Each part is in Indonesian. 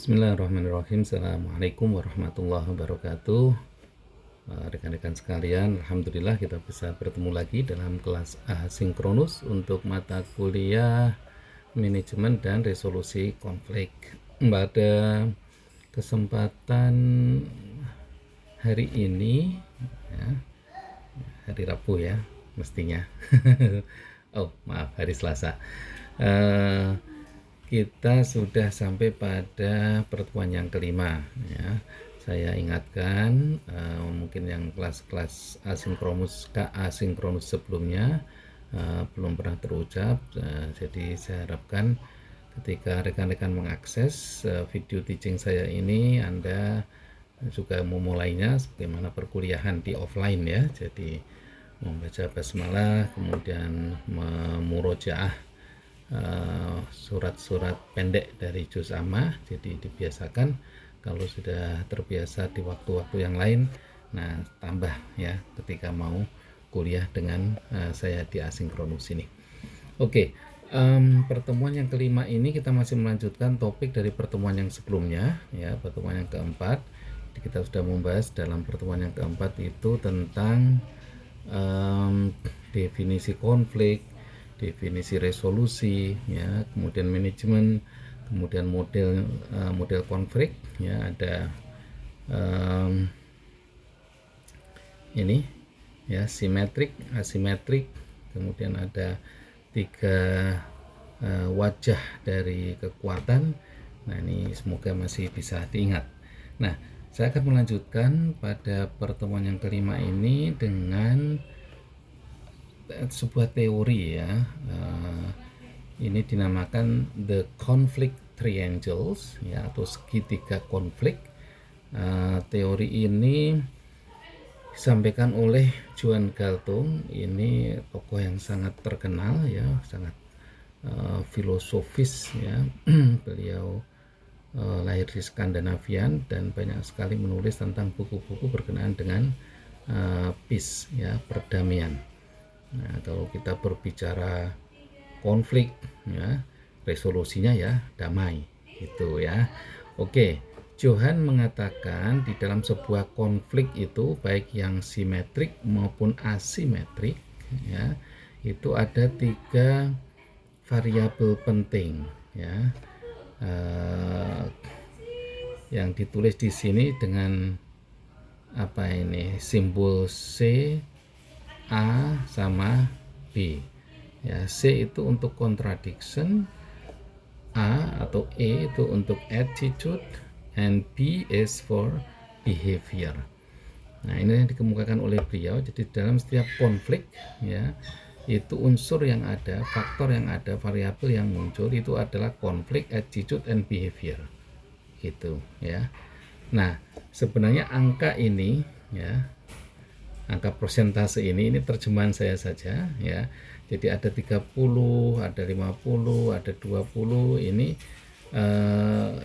Bismillahirrahmanirrahim. Assalamualaikum warahmatullahi wabarakatuh. Rekan-rekan sekalian, alhamdulillah kita bisa bertemu lagi dalam kelas asinkronus untuk mata kuliah manajemen dan resolusi konflik. Pada kesempatan hari ini, ya, hari Rabu ya, mestinya. Oh, maaf, hari Selasa. Kita sudah sampai pada pertemuan yang kelima ya. Saya ingatkan mungkin yang kelas-kelas asinkronus sebelumnya belum pernah terucap, jadi saya harapkan ketika rekan-rekan mengakses video teaching saya ini, Anda juga memulainya sebagaimana perkuliahan di offline ya. Jadi membaca basmalah, kemudian memurojaah surat-surat pendek dari juz amma. Jadi dibiasakan kalau sudah terbiasa di waktu-waktu yang lain, nah tambah ya ketika mau kuliah dengan saya di asinkronus ini. Oke, pertemuan yang kelima ini kita masih melanjutkan topik dari pertemuan yang sebelumnya ya, pertemuan yang keempat. Kita sudah membahas dalam pertemuan yang keempat itu tentang definisi konflik, definisi resolusi ya, kemudian manajemen, kemudian model konflik ya, ada ini ya, simetrik, asimetrik, kemudian ada 3 wajah dari kekuatan. Nah, ini semoga masih bisa diingat. Nah, saya akan melanjutkan pada pertemuan yang kelima ini dengan sebuah teori ya. Ini dinamakan the conflict triangles ya, atau segitiga konflik. Teori ini disampaikan oleh Johann Galtung. Ini tokoh yang sangat terkenal ya, sangat filosofis ya. Beliau lahir di Skandinavian dan banyak sekali menulis tentang buku-buku berkenaan dengan peace ya, perdamaian. Nah, kalau kita berbicara konflik ya, resolusinya ya damai gitu ya. Oke, Johann mengatakan di dalam sebuah konflik itu baik yang simetrik maupun asimetrik ya, itu ada 3 variabel penting ya, yang ditulis di sini dengan apa ini, simbol C, A sama B ya. C itu untuk contradiction, A atau E itu untuk attitude, and B is for behavior. Nah, ini yang dikemukakan oleh beliau. Jadi dalam setiap konflik ya, itu unsur yang ada, faktor yang ada, variabel yang muncul itu adalah konflik, attitude, and behavior gitu ya. Nah, sebenarnya angka ini ya, angka persentase ini terjemahan saya saja ya. Jadi ada 30, ada 50, ada 20. Ini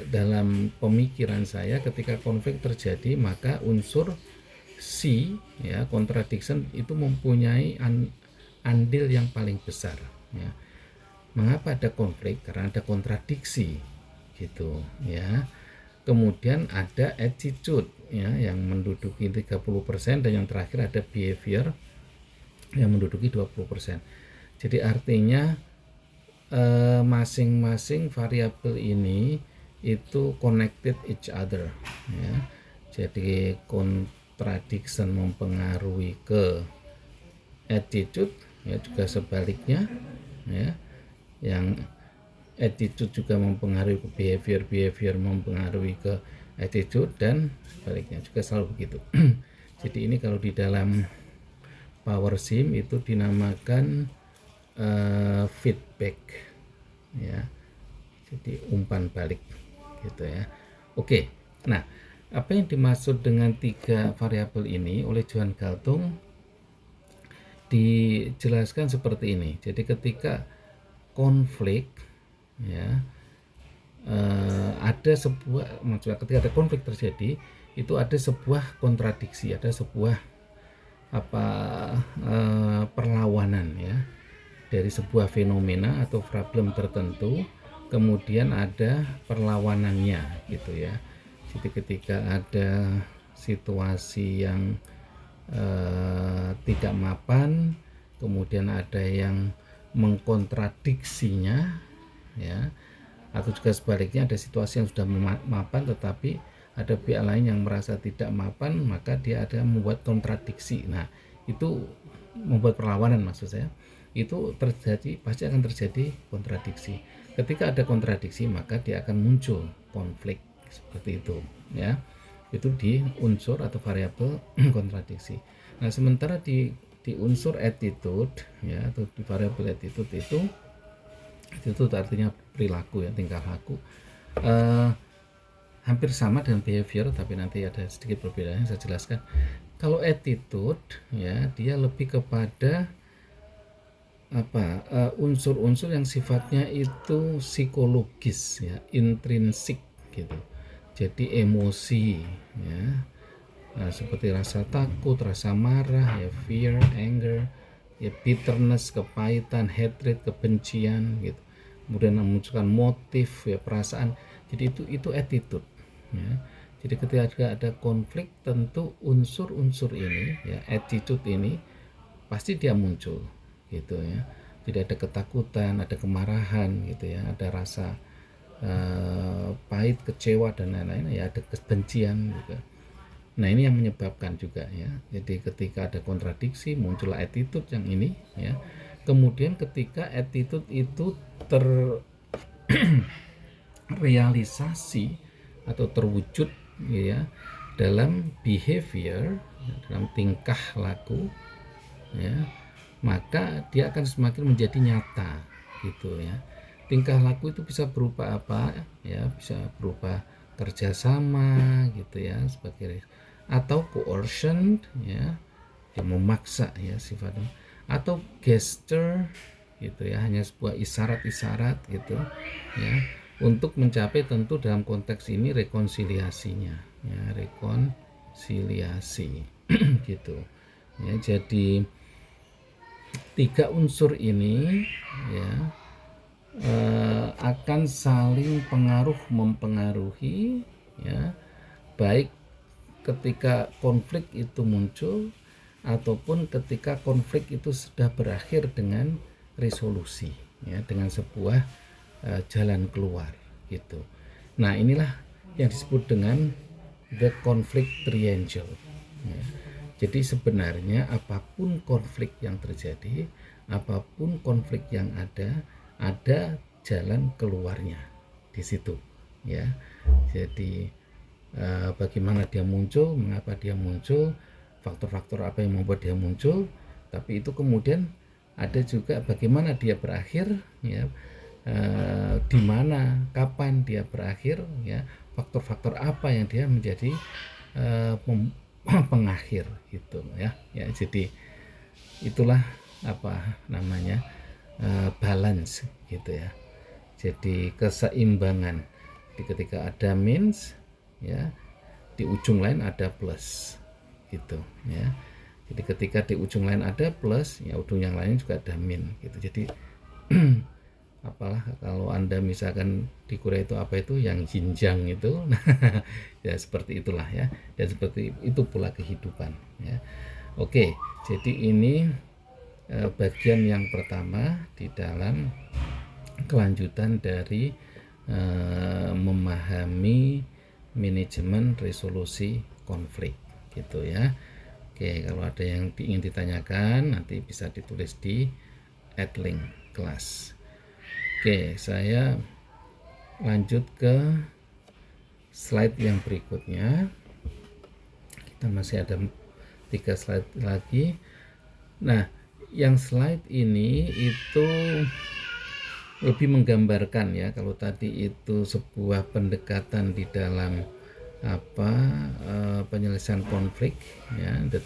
dalam pemikiran saya ketika konflik terjadi maka unsur C ya, contradiction itu mempunyai andil yang paling besar ya. Mengapa ada konflik? Karena ada kontradiksi gitu ya. Kemudian ada attitude ya, yang menduduki 30%, dan yang terakhir ada behavior yang menduduki 20%. Jadi artinya masing-masing variabel ini itu connected each other ya. Jadi contradiction mempengaruhi ke attitude ya, juga sebaliknya ya. Yang attitude juga mempengaruhi ke behavior, behavior mempengaruhi ke attitude, dan sebaliknya juga selalu begitu. Jadi ini kalau di dalam power sim itu dinamakan feedback ya, jadi umpan balik gitu ya. Oke, nah apa yang dimaksud dengan 3 variabel ini oleh Johann Galtung dijelaskan seperti ini. Jadi ketika konflik ya, ada sebuah, maksudnya ketika ada konflik terjadi itu ada sebuah kontradiksi, ada sebuah perlawanan ya, dari sebuah fenomena atau problem tertentu kemudian ada perlawanannya gitu ya. Jadi ketika ada situasi yang tidak mapan, kemudian ada yang mengkontradiksinya ya, atau juga sebaliknya ada situasi yang sudah mapan tetapi ada pihak lain yang merasa tidak mapan, maka dia ada membuat kontradiksi. Nah, itu membuat perlawanan, maksud saya. Itu terjadi, pasti akan terjadi kontradiksi. Ketika ada kontradiksi, maka dia akan muncul konflik seperti itu, ya. Itu di unsur atau variabel kontradiksi. Nah, sementara di unsur attitude, ya, atau di variabel attitude itu artinya perilaku, ya, tingkah laku. Hampir sama dengan behavior, tapi nanti ada sedikit perbedaan, saya jelaskan. Kalau attitude, ya, dia lebih kepada unsur-unsur yang sifatnya itu psikologis, ya, intrinsik gitu. Jadi emosi, ya, nah, seperti rasa takut, rasa marah, ya, fear, anger, ya, bitterness, kepahitan, hatred, kebencian gitu. Kemudian memunculkan motif, ya, perasaan. Jadi itu attitude, ya. Jadi ketika ada konflik, tentu unsur-unsur ini, ya, attitude ini pasti dia muncul gitu ya. Tidak ada ketakutan, ada kemarahan gitu ya, ada rasa pahit, kecewa dan lain-lain, ya, ada kebencian juga. Nah, ini yang menyebabkan juga ya. Jadi ketika ada kontradiksi, muncullah attitude yang ini ya. Kemudian ketika attitude itu terrealisasi atau terwujud ya dalam behavior, dalam tingkah laku ya, maka dia akan semakin menjadi nyata gitu ya. Tingkah laku itu bisa berupa apa ya, bisa berupa kerjasama gitu ya, sebagai, atau coercion ya, dia memaksa ya sifatnya, atau gesture gitu ya, hanya sebuah isyarat-isyarat gitu ya, untuk mencapai tentu dalam konteks ini rekonsiliasinya ya, rekonsiliasi gitu ya. Jadi tiga unsur ini ya akan saling mempengaruhi ya, baik ketika konflik itu muncul ataupun ketika konflik itu sudah berakhir dengan resolusi ya, dengan sebuah jalan keluar gitu. Nah, inilah yang disebut dengan the conflict triangle ya. Jadi sebenarnya apapun konflik yang terjadi, apapun konflik yang ada jalan keluarnya di situ ya. Jadi bagaimana dia muncul, mengapa dia muncul, faktor-faktor apa yang membuat dia muncul, tapi itu kemudian ada juga bagaimana dia berakhir ya, di mana, kapan dia berakhir ya, faktor-faktor apa yang dia menjadi pengakhir gitu ya. Jadi itulah apa namanya, balance gitu ya. Jadi keseimbangan. Jadi ketika ada minus ya, di ujung lain ada plus gitu ya. Jadi ketika di ujung lain ada plus, ya ujung yang lain juga ada min gitu. Jadi apalah kalau Anda misalkan di Korea itu apa itu yang jinjang itu, nah, ya seperti itulah ya. Dan seperti itu pula kehidupan ya. Oke, jadi ini bagian yang pertama di dalam kelanjutan dari memahami manajemen resolusi konflik gitu ya. Oke, kalau ada yang ingin ditanyakan nanti bisa ditulis di @link kelas. Oke, saya lanjut ke slide yang berikutnya. Kita masih ada 3 slide lagi. Nah, yang slide ini itu lebih menggambarkan ya. Kalau tadi itu sebuah pendekatan di dalam penyelesaian konflik ya, the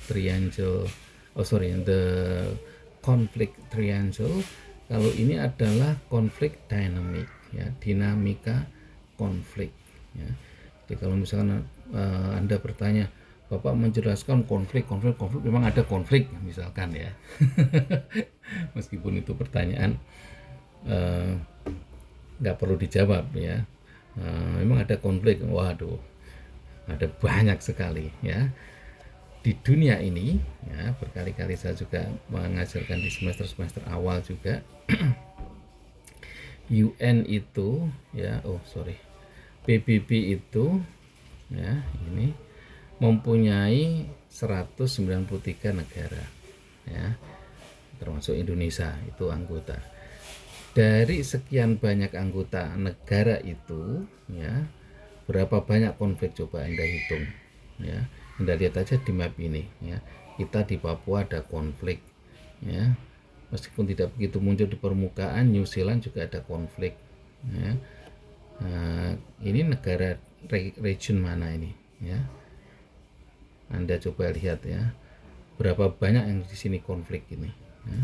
conflict triangle. Kalau ini adalah konflik dynamic ya, dinamika konflik ya. Jadi kalau misalkan Anda bertanya, Bapak menjelaskan konflik memang ada konflik misalkan ya. Meskipun itu pertanyaan nggak perlu dijawab ya. Memang ada konflik, waduh, ada banyak sekali ya di dunia ini ya. Berkali-kali saya juga mengajarkan di semester awal juga. UN itu ya, PBB itu ya, ini mempunyai 193 negara ya, termasuk Indonesia itu anggota. Dari sekian banyak anggota negara itu ya, berapa banyak konflik, coba Anda hitung ya. Anda lihat aja di map ini ya, kita di Papua ada konflik ya, meskipun tidak begitu muncul di permukaan. New Zealand juga ada konflik ya. Nah, ini negara region mana ini ya, Anda coba lihat ya, berapa banyak yang di sini konflik ini ya.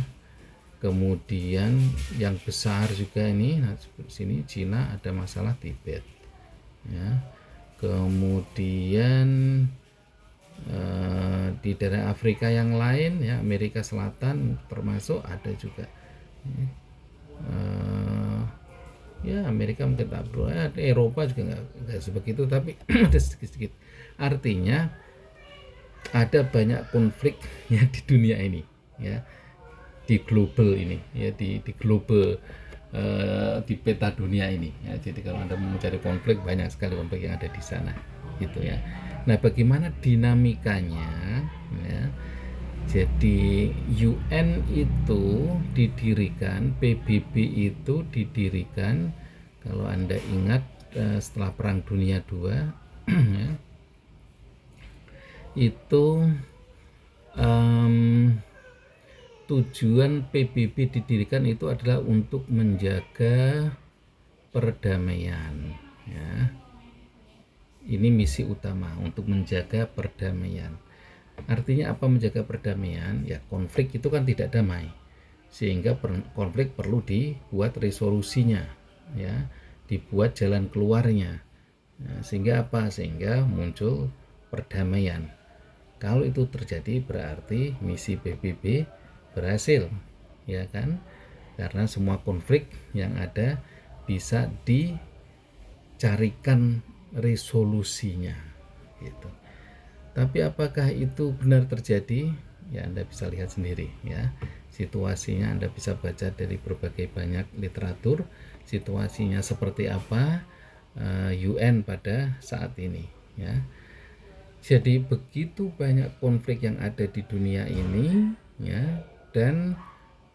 Kemudian yang besar juga ini, nah sini Cina ada masalah Tibet ya. Kemudian di daerah Afrika yang lain ya, Amerika Selatan termasuk ada juga ya. Amerika mungkin tak perlu, Eropa juga nggak sebegitu, tapi ada sedikit-sedikit. Artinya ada banyak konflik ya di dunia ini ya, di global ini ya, di global di peta dunia ini ya. Jadi kalau Anda mencari konflik, banyak sekali konflik yang ada di sana gitu ya. Nah, bagaimana dinamikanya ya? Jadi UN itu didirikan, PBB itu didirikan, kalau Anda ingat setelah Perang Dunia II ya, itu tujuan PBB didirikan itu adalah untuk menjaga perdamaian ya. Ini misi utama, untuk menjaga perdamaian. Artinya apa menjaga perdamaian? Ya, konflik itu kan tidak damai, sehingga konflik perlu dibuat resolusinya ya, dibuat jalan keluarnya. Nah, sehingga apa? Sehingga muncul perdamaian. Kalau itu terjadi berarti misi PBB berhasil ya kan, karena semua konflik yang ada bisa dicarikan resolusinya gitu. Tapi apakah itu benar terjadi? Ya, Anda bisa lihat sendiri ya. Situasinya Anda bisa baca dari berbagai banyak literatur. Situasinya seperti apa UN pada saat ini ya. Jadi begitu banyak konflik yang ada di dunia ini ya, dan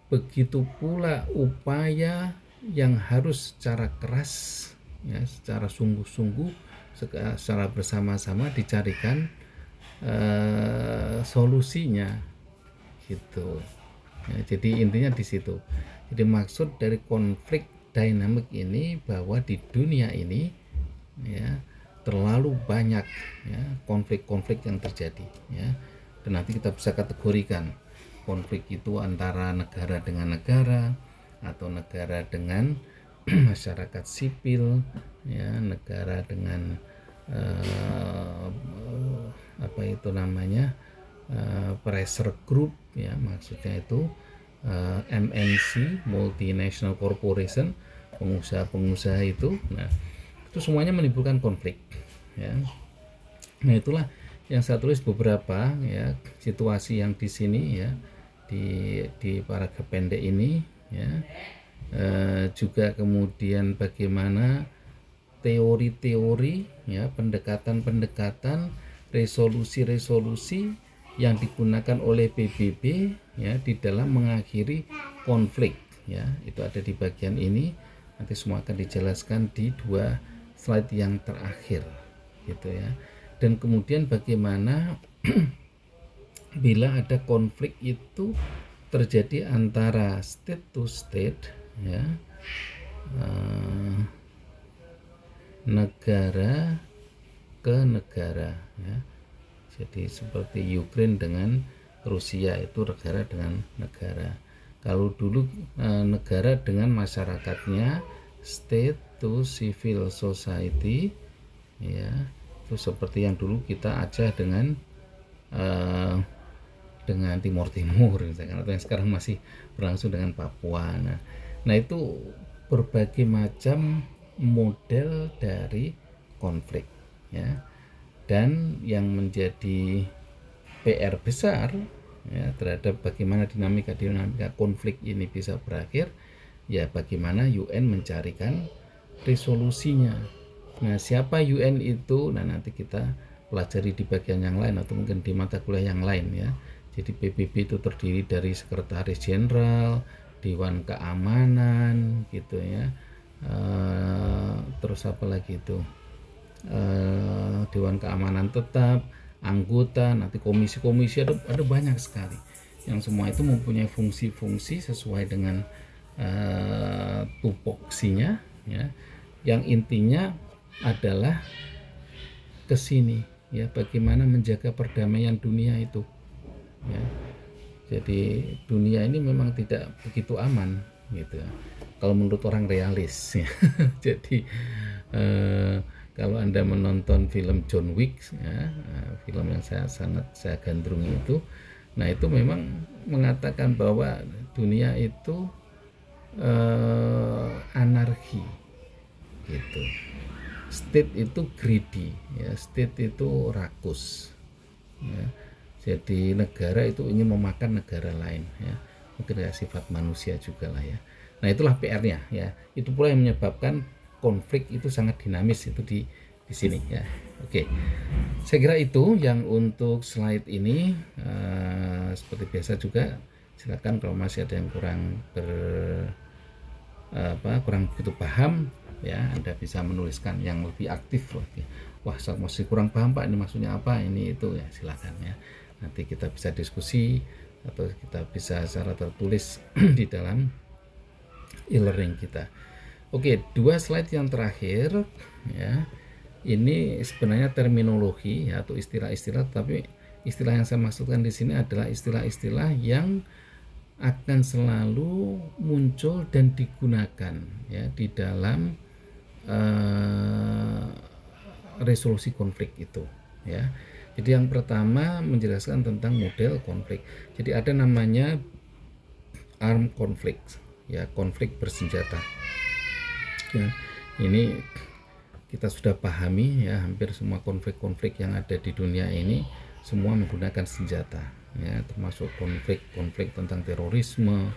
begitu pula upaya yang harus secara keras ya, secara sungguh-sungguh, secara bersama-sama dicarikan solusinya gitu ya. Jadi intinya di situ. Jadi maksud dari konflik dynamic ini bahwa di dunia ini ya, terlalu banyak ya konflik-konflik yang terjadi ya. Dan nanti kita bisa kategorikan konflik itu antara negara dengan negara, atau negara dengan masyarakat sipil ya, negara dengan apa itu namanya, pressure group ya, maksudnya itu MNC, multinational corporation, pengusaha-pengusaha itu. Nah, itu semuanya menimbulkan konflik ya. Nah, itulah yang saya tulis beberapa ya situasi yang di sini ya, di paragraf pendek ini ya. Juga kemudian bagaimana teori-teori ya, pendekatan-pendekatan, resolusi-resolusi yang digunakan oleh PBB ya di dalam mengakhiri konflik ya. Itu ada di bagian ini, nanti semua akan dijelaskan di 2 slide yang terakhir gitu ya. Dan kemudian bagaimana bila ada konflik itu terjadi antara state to state ya, negara ke negara ya. Jadi seperti Ukraine dengan Rusia, itu negara dengan negara. Kalau dulu negara dengan masyarakatnya, state to civil society ya, itu seperti yang dulu kita Aceh dengan Timur Timur misalkan, atau yang sekarang masih berlangsung dengan Papua. Nah itu berbagai macam model dari konflik, ya. Dan yang menjadi PR besar, ya, terhadap bagaimana dinamika konflik ini bisa berakhir, ya bagaimana UN mencarikan resolusinya. Nah, siapa UN itu? Nah, nanti kita pelajari di bagian yang lain atau mungkin di mata kuliah yang lain, ya. Jadi PBB itu terdiri dari Sekretaris Jenderal, Dewan Keamanan, gitu ya. Terus apa lagi itu? Dewan Keamanan Tetap, anggota, nanti komisi-komisi, ada banyak sekali. Yang semua itu mempunyai fungsi-fungsi sesuai dengan tupoksinya, ya. Yang intinya adalah kesini, ya, bagaimana menjaga perdamaian dunia itu, ya. Jadi dunia ini memang tidak begitu aman, gitu, kalau menurut orang realis, ya. Jadi kalau Anda menonton film John Wick, ya, film yang saya gandrungi itu, nah itu memang mengatakan bahwa dunia itu anarki, gitu. State itu greedy, ya, state itu rakus, ya. Jadi negara itu ingin memakan negara lain, ya. Mungkin ya sifat manusia juga lah, ya. Nah itulah PR-nya, ya. Itu pula yang menyebabkan konflik itu sangat dinamis itu di sini, ya. Oke, saya kira itu yang untuk slide ini. Seperti biasa juga silakan kalau masih ada yang kurang begitu paham, ya, Anda bisa menuliskan yang lebih aktif. Wah, saya masih kurang paham Pak, ini maksudnya apa, ini itu, ya silakan, ya. Nanti kita bisa diskusi atau kita bisa secara tertulis di dalam e-learning kita. Oke, 2 slide yang terakhir, ya. Ini sebenarnya terminologi, ya, atau istilah-istilah, tapi istilah yang saya maksudkan di sini adalah istilah-istilah yang akan selalu muncul dan digunakan, ya, di dalam resolusi konflik itu, ya. Jadi yang pertama menjelaskan tentang model konflik. Jadi ada namanya armed conflict, ya, konflik bersenjata. Ya, ini kita sudah pahami, ya, hampir semua konflik-konflik yang ada di dunia ini semua menggunakan senjata, ya, termasuk konflik tentang terorisme,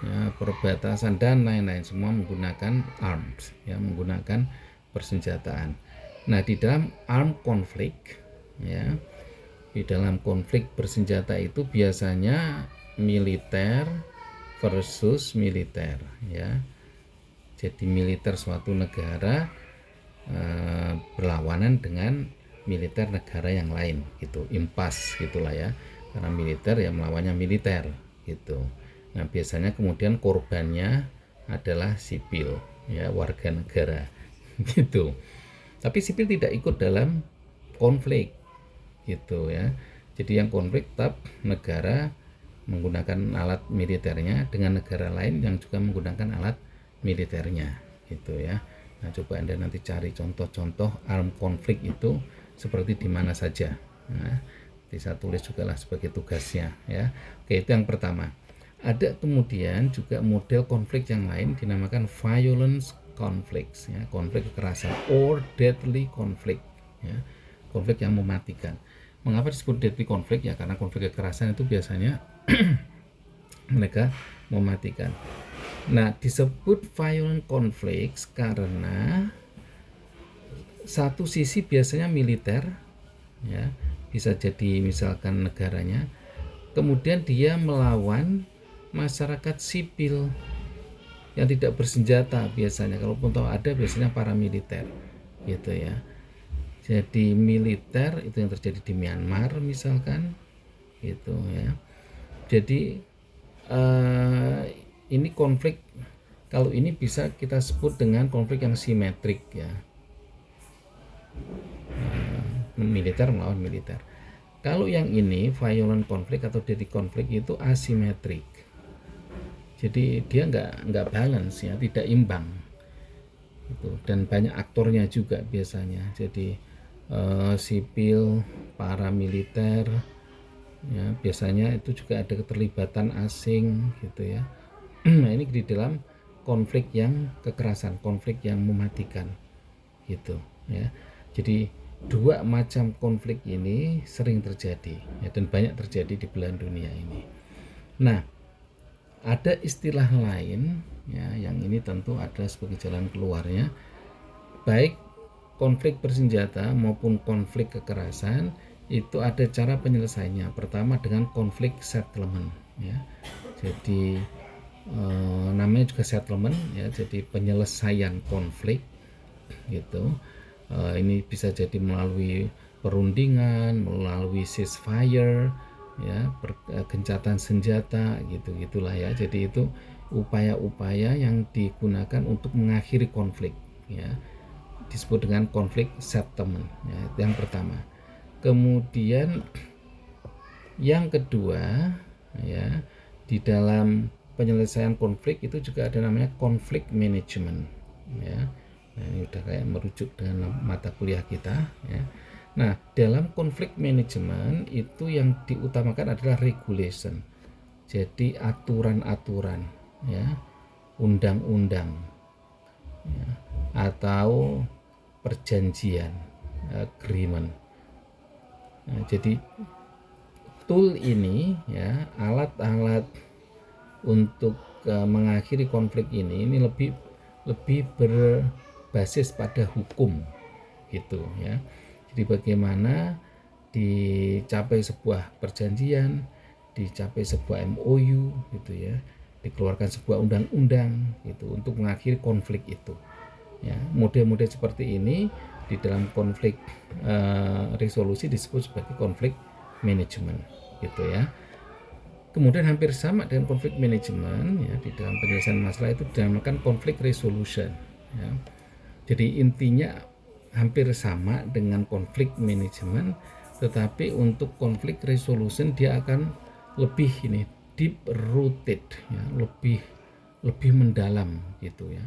ya, perbatasan dan lain-lain, semua menggunakan arms, ya, menggunakan persenjataan. Nah, di dalam armed conflict, ya, di dalam konflik bersenjata itu biasanya militer versus militer, ya. Jadi militer suatu negara berlawanan dengan militer negara yang lain, gitu, impas gitulah, ya, karena militer ya melawannya militer, gitu. Nah, biasanya kemudian korbannya adalah sipil, ya, warga negara, gitu. Tapi sipil tidak ikut dalam konflik, gitu, ya. Jadi yang konflik tetap negara menggunakan alat militernya dengan negara lain yang juga menggunakan alat militernya, gitu, ya. Nah, coba Anda nanti cari contoh-contoh armed conflict itu seperti di mana saja. Nah, bisa tulis juga lah sebagai tugasnya, ya. Oke, itu yang pertama. Ada kemudian juga model konflik yang lain dinamakan violence conflicts, ya, konflik kekerasan or deadly conflict, ya, konflik yang mematikan. Mengapa disebut deadly conflict? Ya karena konflik kekerasan itu biasanya mereka mematikan. Nah, disebut violent conflicts karena satu sisi biasanya militer, ya, bisa jadi misalkan negaranya, kemudian dia melawan masyarakat sipil yang tidak bersenjata biasanya, kalaupun tahu ada biasanya paramiliter, gitu, ya. Jadi militer itu yang terjadi di Myanmar misalkan, gitu, ya. Jadi ini konflik, kalau ini bisa kita sebut dengan konflik yang simetrik, ya, militer melawan militer. Kalau yang ini violent conflict atau deadly conflict itu asimetrik, jadi dia nggak balance, ya, tidak imbang, gitu. Dan banyak aktornya juga biasanya, jadi sipil, paramiliter, ya, biasanya itu juga ada keterlibatan asing, gitu, ya. Nah, ini di dalam konflik yang kekerasan, konflik yang mematikan gitu ya. Jadi dua macam konflik ini sering terjadi ya, dan banyak terjadi di belahan dunia ini. Nah, ada istilah lain ya, yang ini tentu ada sebagai jalan keluarnya, baik konflik bersenjata maupun konflik kekerasan itu ada cara penyelesaiannya. Pertama dengan konflik settlement ya. Jadi namanya juga settlement ya, jadi penyelesaian konflik gitu. Ini bisa jadi melalui perundingan, melalui ceasefire ya, gencatan senjata gitu-gitulah ya. Jadi itu upaya-upaya yang digunakan untuk mengakhiri konflik ya, disebut dengan konflik settlement ya, yang pertama. Kemudian yang kedua ya, di dalam penyelesaian konflik itu juga ada namanya konflik management ya. Nah, ini udah kayak merujuk dengan mata kuliah kita ya. Nah, dalam konflik management itu yang diutamakan adalah regulation. Jadi aturan-aturan ya, undang-undang ya, atau perjanjian, agreement. Nah, jadi tool ini ya, alat-alat untuk mengakhiri konflik ini lebih berbasis pada hukum gitu ya. Jadi bagaimana dicapai sebuah perjanjian, dicapai sebuah MOU gitu ya, dikeluarkan sebuah undang-undang gitu untuk mengakhiri konflik itu ya. Model-model seperti ini di dalam konflik resolusi disebut sebagai konflik management gitu ya. Kemudian hampir sama dengan konflik manajemen ya, di dalam penyelesaian masalah itu dinamakan konflik resolution ya. Jadi intinya hampir sama dengan konflik manajemen, tetapi untuk konflik resolution dia akan lebih deep rooted ya, lebih mendalam gitu ya.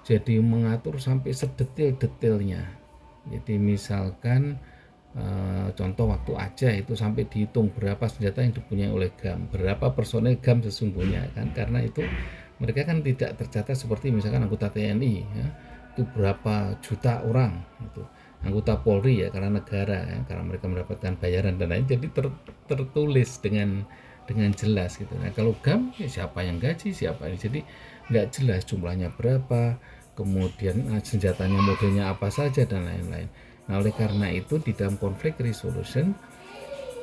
Jadi mengatur sampai sedetil-detilnya. Jadi misalkan contoh waktu Aceh itu sampai dihitung berapa senjata yang dipunyai oleh GAM, berapa personel GAM sesungguhnya kan, karena itu mereka kan tidak tercatat seperti misalkan anggota TNI ya, itu berapa juta orang itu, anggota Polri ya karena negara ya, karena mereka mendapatkan bayaran dan lain, jadi tertulis dengan jelas gitu. Nah kalau GAM ya siapa yang gaji siapa ini, jadi nggak jelas jumlahnya berapa, kemudian senjatanya modelnya apa saja dan lain-lain. Nah, oleh karena itu di dalam konflik resolution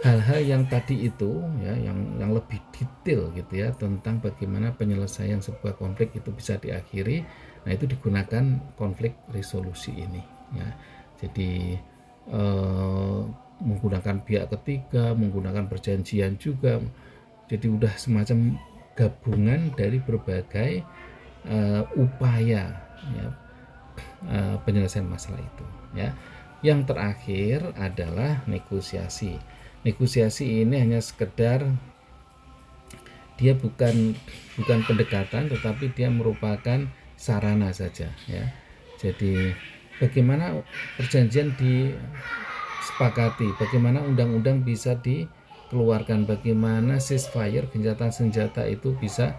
hal-hal yang tadi itu ya, yang lebih detail gitu ya tentang bagaimana penyelesaian sebuah konflik itu bisa diakhiri. Nah, itu digunakan konflik resolusi ini ya. Jadi menggunakan pihak ketiga, menggunakan perjanjian juga. Jadi udah semacam gabungan dari berbagai upaya ya, penyelesaian masalah itu ya. Yang terakhir adalah negosiasi. Negosiasi ini hanya sekedar dia bukan pendekatan, tetapi dia merupakan sarana saja ya. Jadi bagaimana perjanjian disepakati, bagaimana undang-undang bisa dikeluarkan, bagaimana ceasefire gencatan senjata itu bisa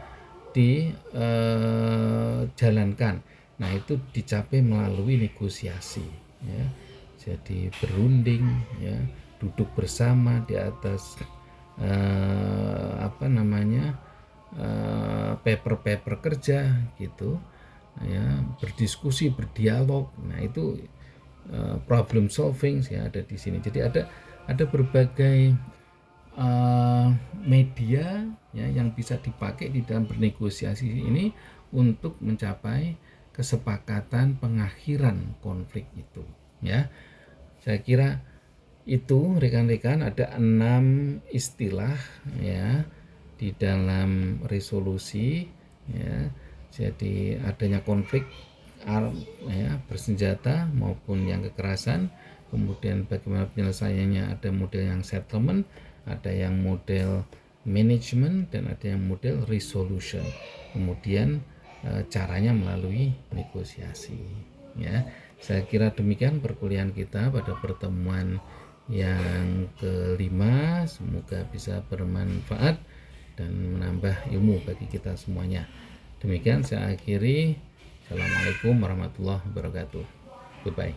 dijalankan. Nah, itu dicapai melalui negosiasi ya. Jadi berunding ya, duduk bersama di atas paper kerja gitu ya, berdiskusi, berdialog. Nah, itu problem solving ya ada di sini. Jadi ada berbagai media ya yang bisa dipakai di dalam bernegosiasi ini untuk mencapai kesepakatan pengakhiran konflik itu ya. Saya kira itu rekan-rekan, ada 6 istilah ya di dalam resolusi ya. Jadi adanya konflik ya, bersenjata maupun yang kekerasan, kemudian bagaimana penyelesaiannya, ada model yang settlement, ada yang model management, dan ada yang model resolution. Kemudian caranya melalui negosiasi ya. Saya kira demikian perkuliahan kita pada pertemuan yang kelima. Semoga bisa bermanfaat dan menambah ilmu bagi kita semuanya. Demikian saya akhiri. Assalamualaikum warahmatullahi wabarakatuh. Goodbye.